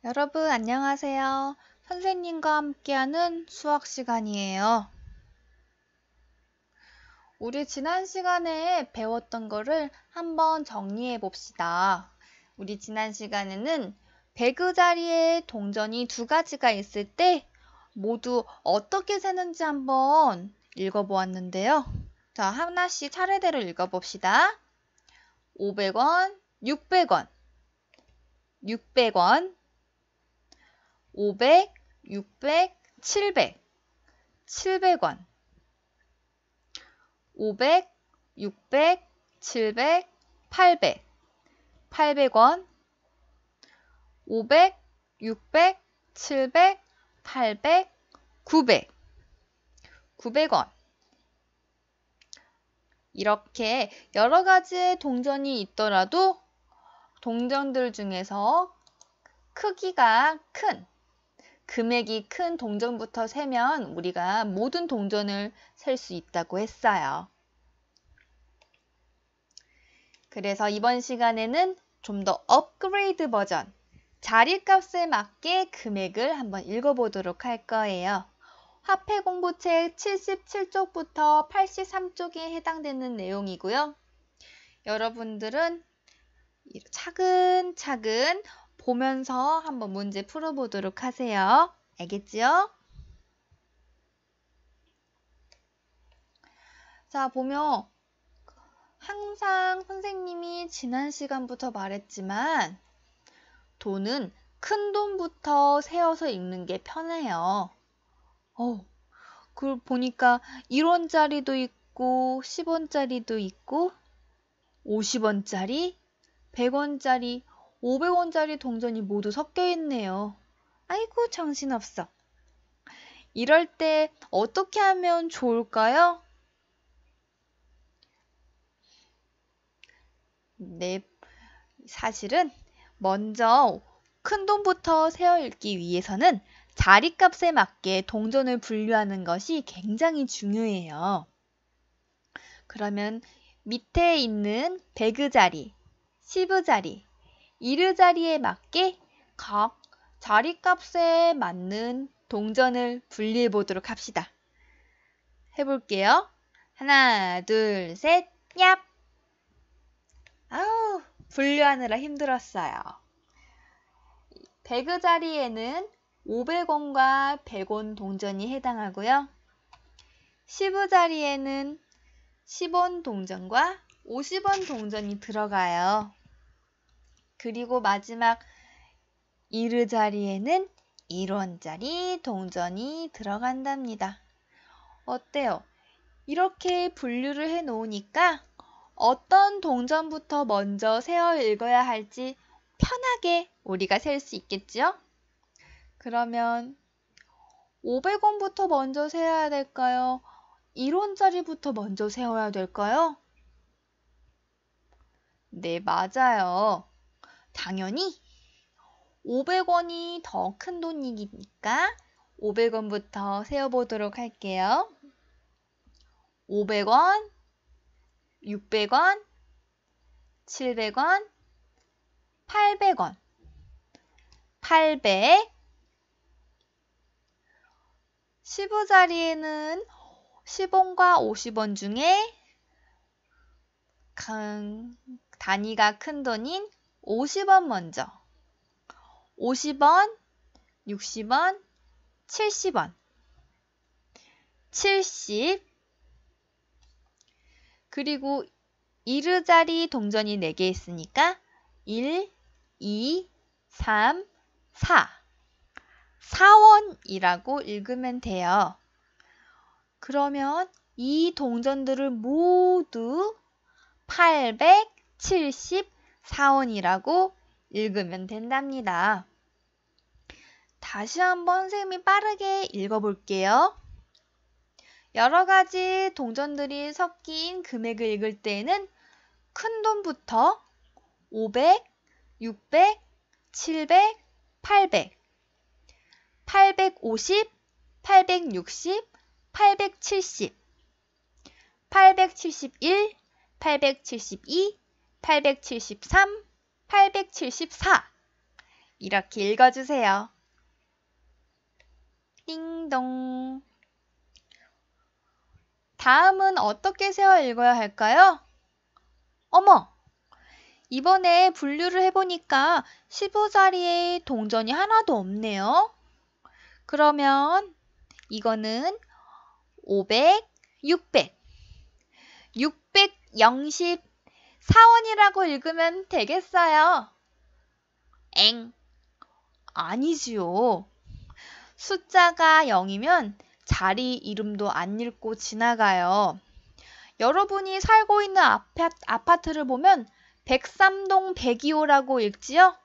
여러분 안녕하세요. 선생님과 함께하는 수학 시간이에요. 우리 지난 시간에 배웠던 거를 한번 정리해 봅시다. 우리 지난 시간에는 배그 자리에 동전이 두 가지가 있을 때 모두 어떻게 세는지 한번 읽어보았는데요. 자, 하나씩 차례대로 읽어봅시다. 500원, 600원, 600원, 500, 600, 700, 700원, 500, 600, 700, 800, 800원, 500, 600, 700, 800, 900, 900원. 이렇게 여러 가지의 동전이 있더라도 동전들 중에서 크기가 큰 금액이 큰 동전부터 세면 우리가 모든 동전을 셀 수 있다고 했어요. 그래서 이번 시간에는 좀 더 업그레이드 버전, 자리값에 맞게 금액을 한번 읽어보도록 할 거예요. 화폐 공부책 77쪽부터 83쪽에 해당되는 내용이고요. 여러분들은 차근차근 보면서 한번 문제 풀어보도록 하세요. 알겠지요? 자, 보면 항상 선생님이 지난 시간부터 말했지만 돈은 큰 돈부터 세어서 읽는 게 편해요. 그걸 보니까 1원짜리도 있고 10원짜리도 있고 50원짜리, 100원짜리, 500원짜리 동전이 모두 섞여 있네요. 아이고 정신없어. 이럴 때 어떻게 하면 좋을까요? 네, 사실은 먼저 큰 돈부터 세어 읽기 위해서는 자리값에 맞게 동전을 분류하는 것이 굉장히 중요해요. 그러면 밑에 있는 100 자리, 10 자리, 1 자리에 맞게 각 자리값에 맞는 동전을 분리해 보도록 합시다. 해볼게요. 하나, 둘, 셋, 얍! 아우, 분류하느라 힘들었어요. 100 자리에는 500원과 100원 동전이 해당하고요. 10 자리에는 10원 동전과 50원 동전이 들어가요. 그리고 마지막 1 자리에는 1원짜리 동전이 들어간답니다. 어때요? 이렇게 분류를 해 놓으니까 어떤 동전부터 먼저 세어 읽어야 할지 편하게 우리가 셀 수 있겠죠? 그러면 500원부터 먼저 세어야 될까요? 1원짜리부터 먼저 세워야 될까요? 네, 맞아요. 당연히 500원이 더 큰 돈이니까 500원부터 세어보도록 할게요. 500원, 600원, 700원, 800원, 800, 10 자리에는 10원과 50원 중에 단위가 큰 돈인 50원 먼저, 50원, 60원, 70원, 70, 그리고 1 자리 동전이 4개 있으니까 1, 2, 3, 4, 4원이라고 읽으면 돼요. 그러면 이 동전들을 모두 874원이라고 읽으면 된답니다. 다시 한번 선생님이 빠르게 읽어볼게요. 여러 가지 동전들이 섞인 금액을 읽을 때에는 큰 돈부터 500, 600, 700, 800, 850, 860, 870, 871, 872, 873, 874 이렇게 읽어주세요. 띵동. 다음은 어떻게 세워 읽어야 할까요? 어머! 이번에 분류를 해보니까 15자리에 동전이 하나도 없네요. 그러면 이거는 500, 600, 600 4원이라고 읽으면 되겠어요. 엥, 아니지요. 숫자가 0이면 자리 이름도 안 읽고 지나가요. 여러분이 살고 있는 아파트를 보면 103동 102호라고 읽지요?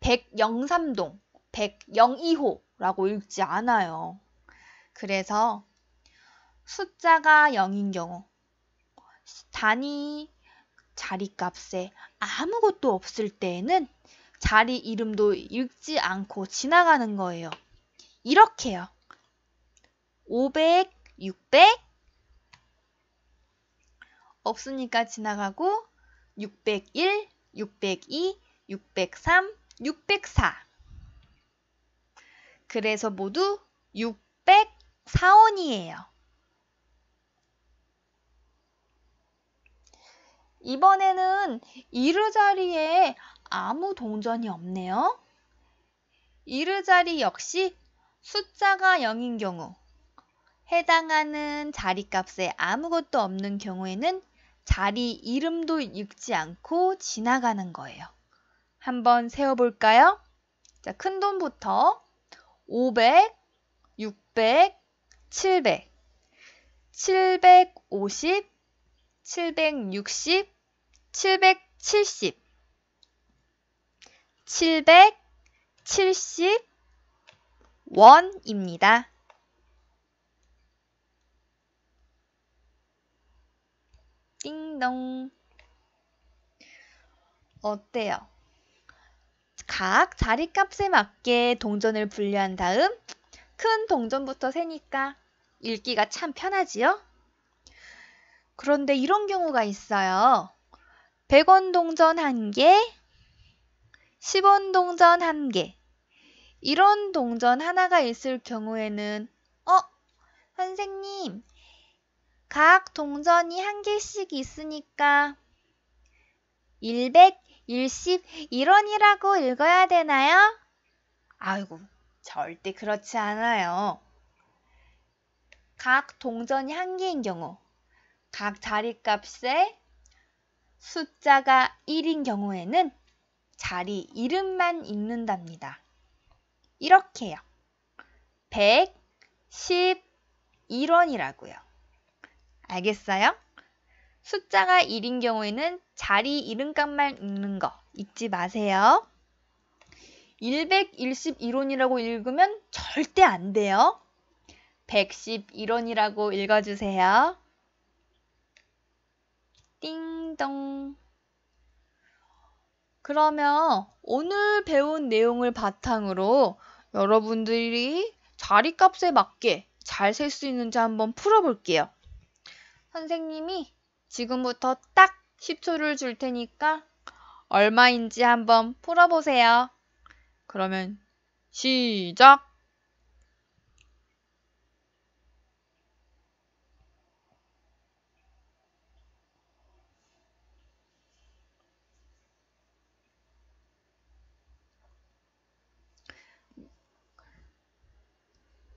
103동 102호라고 읽지 않아요. 그래서 숫자가 0인 경우, 단위 자리값에 아무것도 없을 때에는 자리 이름도 읽지 않고 지나가는 거예요. 이렇게요. 500, 600 없으니까 지나가고 601, 602, 603, 604 그래서 모두 604원이에요. 이번에는 이르 자리에 아무 동전이 없네요. 이르 자리 역시 숫자가 0인 경우, 해당하는 자리값에 아무것도 없는 경우에는 자리 이름도 읽지 않고 지나가는 거예요. 한번 세어볼까요? 자, 큰 돈부터 500, 600, 700, 750, 760, 770, 770원입니다. 띵동. 어때요? 각 자리값에 맞게 동전을 분류한 다음 큰 동전부터 세니까 읽기가 참 편하지요? 그런데 이런 경우가 있어요. 100원 동전 1개, 10원 동전 1개. 이런 동전 하나가 있을 경우에는 선생님, 각 동전이 1개씩 있으니까 111원이라고 읽어야 되나요? 아이고, 절대 그렇지 않아요. 각 동전이 1개인 경우, 각 자리값에 숫자가 1인 경우에는 자리 이름만 읽는답니다. 이렇게요. 111원이라고요. 알겠어요? 숫자가 1인 경우에는 자리 이름값만 읽는 거 잊지 마세요. 111원이라고 읽으면 절대 안 돼요. 111원이라고 읽어주세요. 띵동. 그러면 오늘 배운 내용을 바탕으로 여러분들이 자리값에 맞게 잘 셀 수 있는지 한번 풀어볼게요. 선생님이 지금부터 딱 10초를 줄 테니까 얼마인지 한번 풀어보세요. 그러면 시작!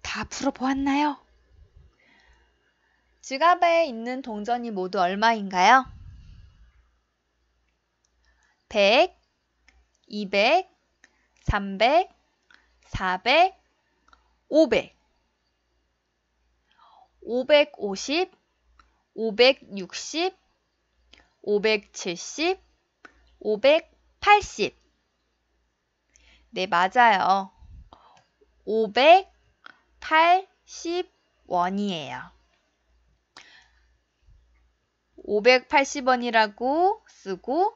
다 풀어보았나요? 지갑에 있는 동전이 모두 얼마인가요? 100, 200, 300, 400, 500, 550, 560, 570, 580. 네, 맞아요. 580원이에요. 580원이라고 쓰고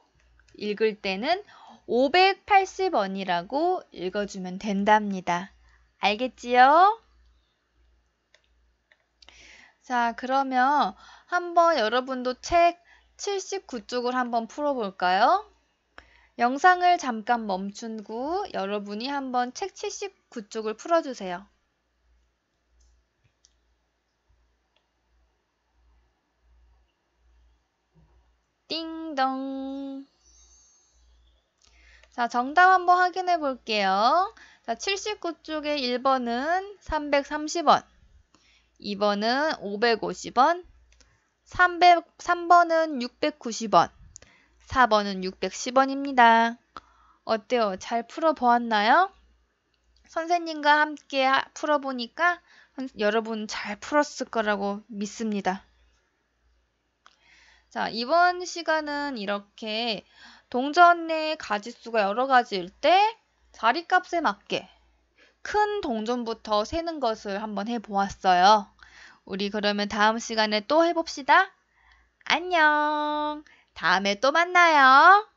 읽을 때는 580원이라고 읽어주면 된답니다. 알겠지요? 자, 그러면 한번 여러분도 책 79쪽을 한번 풀어볼까요? 영상을 잠깐 멈춘 후 여러분이 한번 책 79쪽을 풀어주세요. 띵동. 자, 정답 한번 확인해 볼게요. 자, 79쪽에 1번은 330원, 2번은 550원, 3번은 690원, 4번은 610원입니다. 어때요? 잘 풀어보았나요? 선생님과 함께 풀어보니까 여러분 잘 풀었을 거라고 믿습니다. 자, 이번 시간은 이렇게 동전 내 가지수가 여러 가지일 때 자리값에 맞게 큰 동전부터 세는 것을 한번 해보았어요. 우리 그러면 다음 시간에 또 해봅시다. 안녕. 다음에 또 만나요.